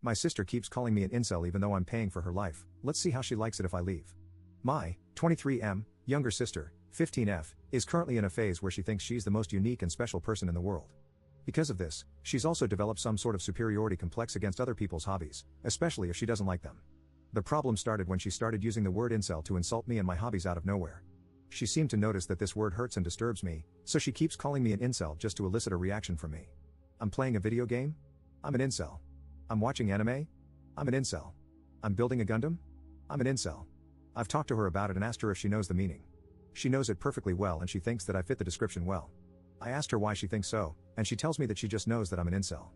My sister keeps calling me an incel even though I'm paying for her life. Let's see how she likes it if I leave. My 23M younger sister, 15F, is currently in a phase where she thinks she's the most unique and special person in the world. Because of this, she's also developed some sort of superiority complex against other people's hobbies, especially if she doesn't like them. The problem started when she started using the word incel to insult me and my hobbies out of nowhere. She seemed to notice that this word hurts and disturbs me, so she keeps calling me an incel just to elicit a reaction from me. I'm playing a video game? I'm an incel. I'm watching anime? I'm an incel. I'm building a Gundam? I'm an incel. I've talked to her about it and asked her if she knows the meaning. She knows it perfectly well and she thinks that I fit the description well. I asked her why she thinks so, and she tells me that she just knows that I'm an incel.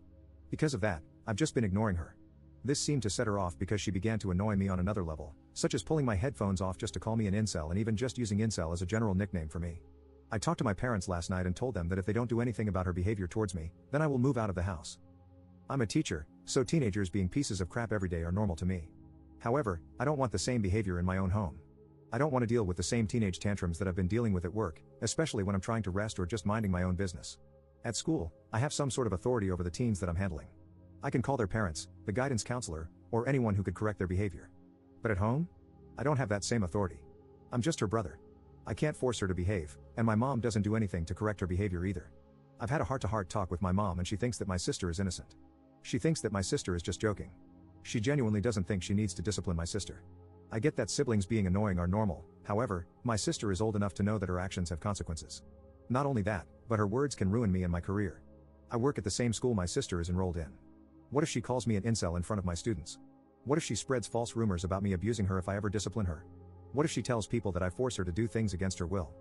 Because of that, I've just been ignoring her. This seemed to set her off because she began to annoy me on another level, such as pulling my headphones off just to call me an incel and even just using incel as a general nickname for me. I talked to my parents last night and told them that if they don't do anything about her behavior towards me, then I will move out of the house. I'm a teacher, so teenagers being pieces of crap every day are normal to me. However, I don't want the same behavior in my own home. I don't want to deal with the same teenage tantrums that I've been dealing with at work, especially when I'm trying to rest or just minding my own business. At school, I have some sort of authority over the teens that I'm handling. I can call their parents, the guidance counselor, or anyone who could correct their behavior. But at home? I don't have that same authority. I'm just her brother. I can't force her to behave, and my mom doesn't do anything to correct her behavior either. I've had a heart-to-heart talk with my mom and she thinks that my sister is innocent. She thinks that my sister is just joking. She genuinely doesn't think she needs to discipline my sister. I get that siblings being annoying are normal, however, my sister is old enough to know that her actions have consequences. Not only that, but her words can ruin me and my career. I work at the same school my sister is enrolled in. What if she calls me an incel in front of my students? What if she spreads false rumors about me abusing her if I ever discipline her? What if she tells people that I force her to do things against her will?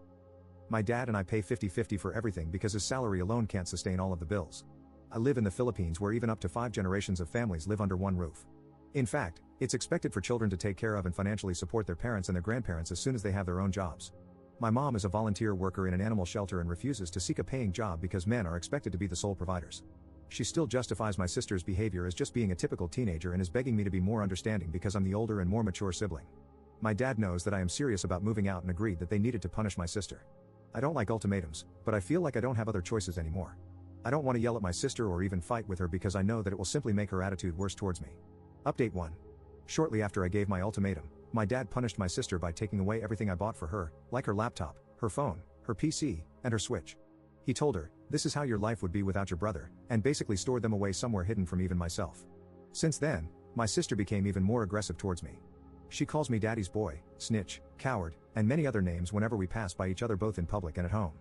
My dad and I pay 50-50 for everything because his salary alone can't sustain all of the bills. I live in the Philippines where even up to 5 generations of families live under one roof. In fact, it's expected for children to take care of and financially support their parents and their grandparents as soon as they have their own jobs. My mom is a volunteer worker in an animal shelter and refuses to seek a paying job because men are expected to be the sole providers. She still justifies my sister's behavior as just being a typical teenager and is begging me to be more understanding because I'm the older and more mature sibling. My dad knows that I am serious about moving out and agreed that they needed to punish my sister. I don't like ultimatums, but I feel like I don't have other choices anymore. I don't want to yell at my sister or even fight with her because I know that it will simply make her attitude worse towards me. Update 1. Shortly after I gave my ultimatum, my dad punished my sister by taking away everything I bought for her, like her laptop, her phone, her PC, and her Switch. He told her, "This is how your life would be without your brother," and basically stored them away somewhere hidden from even myself. Since then, my sister became even more aggressive towards me. She calls me daddy's boy, snitch, coward, and many other names whenever we pass by each other both in public and at home.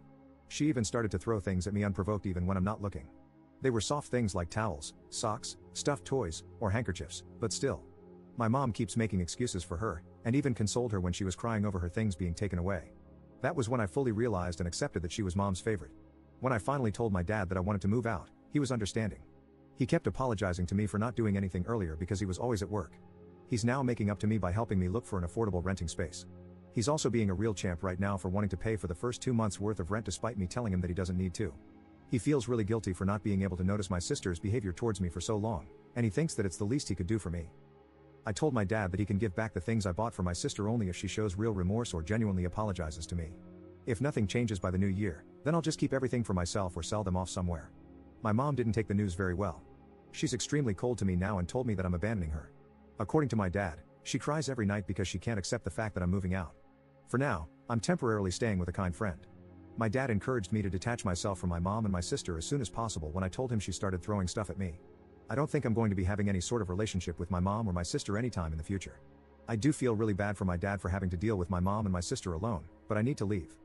She even started to throw things at me unprovoked even when I'm not looking. They were soft things like towels, socks, stuffed toys, or handkerchiefs, but still. My mom keeps making excuses for her, and even consoled her when she was crying over her things being taken away. That was when I fully realized and accepted that she was mom's favorite. When I finally told my dad that I wanted to move out, he was understanding. He kept apologizing to me for not doing anything earlier because he was always at work. He's now making up to me by helping me look for an affordable renting space. He's also being a real champ right now for wanting to pay for the first 2 months worth of rent despite me telling him that he doesn't need to. He feels really guilty for not being able to notice my sister's behavior towards me for so long, and he thinks that it's the least he could do for me. I told my dad that he can give back the things I bought for my sister only if she shows real remorse or genuinely apologizes to me. If nothing changes by the new year, then I'll just keep everything for myself or sell them off somewhere. My mom didn't take the news very well. She's extremely cold to me now and told me that I'm abandoning her. According to my dad, she cries every night because she can't accept the fact that I'm moving out. For now, I'm temporarily staying with a kind friend. My dad encouraged me to detach myself from my mom and my sister as soon as possible when I told him she started throwing stuff at me. I don't think I'm going to be having any sort of relationship with my mom or my sister anytime in the future. I do feel really bad for my dad for having to deal with my mom and my sister alone, but I need to leave.